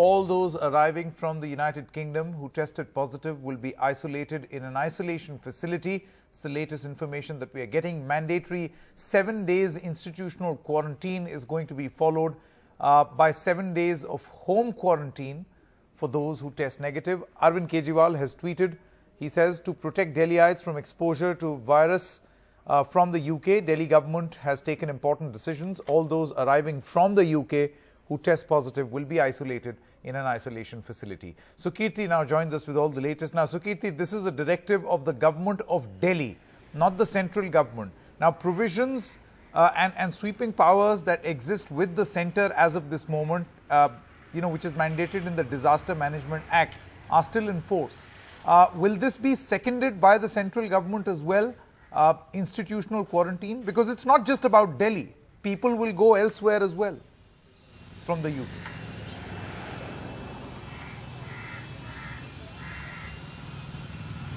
all those arriving from the United Kingdom who tested positive will be isolated in an isolation facility. It's the latest information that we are getting. Mandatory 7 days institutional quarantine is going to be followed by 7 days of home quarantine for those who test negative. Arvind Kejriwal has tweeted, he says, to protect Delhiites from exposure to virus from the UK, Delhi government has taken important decisions. All those arriving from the UK who test positive will be isolated in an isolation facility. Sukirti now joins us with all the latest. Now, Sukirti, this is a directive of the government of Delhi, not the central government. Now, provisions and sweeping powers that exist with the centre as of this moment, which is mandated in the Disaster Management Act, are still in force. Will this be seconded by the central government as well, institutional quarantine? Because it's not just about Delhi. People will go elsewhere as well from the UK.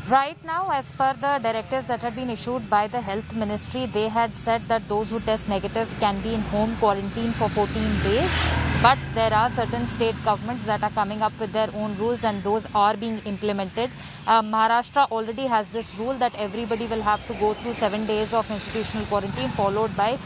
Right now, as per the directives that had been issued by the Health Ministry, they had said that those who test negative can be in home quarantine for 14 days. But there are certain state governments that are coming up with their own rules, and those are being implemented. Maharashtra already has this rule that everybody will have to go through 7 days of institutional quarantine followed by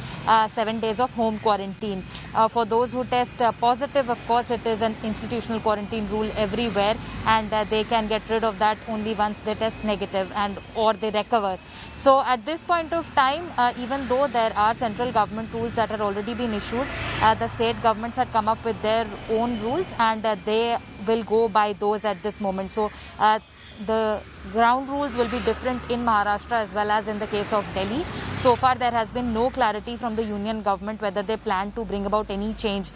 7 days of home quarantine. For those who test positive, of course, it is an institutional quarantine rule everywhere, and they can get rid of that only once they test negative or they recover. So at this point of time, even though there are central government rules that had already been issued, the state governments had come up with their own rules, and they will go by those at this moment. So the ground rules will be different in Maharashtra as well as in the case of Delhi. So far, there has been no clarity from the union government whether they plan to bring about any change,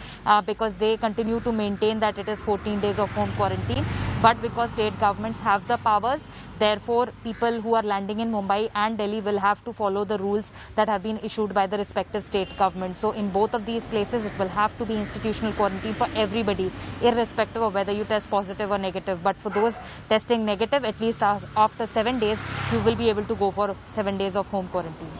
because they continue to maintain that it is 14 days of home quarantine. But because state governments have the powers, therefore, people who are landing in Mumbai and Delhi will have to follow the rules that have been issued by the respective state governments. So in both of these places, it will have to be institutional quarantine for everybody, irrespective of whether you test positive or negative. But for those testing negative, at least after 7 days, you will be able to go for 7 days of home quarantine.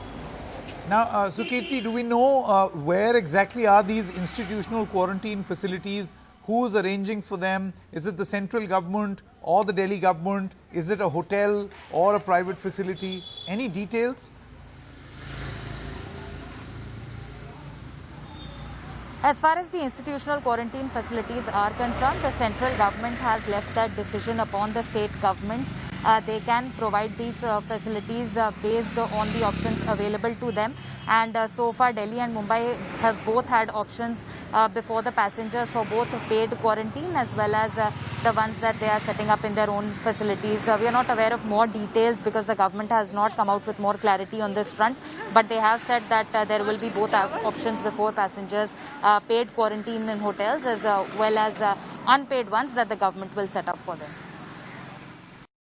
Now, Sukirti, do we know where exactly are these institutional quarantine facilities? Who's arranging for them? Is it the central government or the Delhi government? Is it a hotel or a private facility? Any details? As far as the institutional quarantine facilities are concerned, the central government has left that decision upon the state governments. They can provide these facilities based on the options available to them. And so far, Delhi and Mumbai have both had options before the passengers for both paid quarantine as well as the ones that they are setting up in their own facilities. We are not aware of more details because the government has not come out with more clarity on this front. But they have said that there will be both options before passengers, paid quarantine in hotels as well as unpaid ones that the government will set up for them.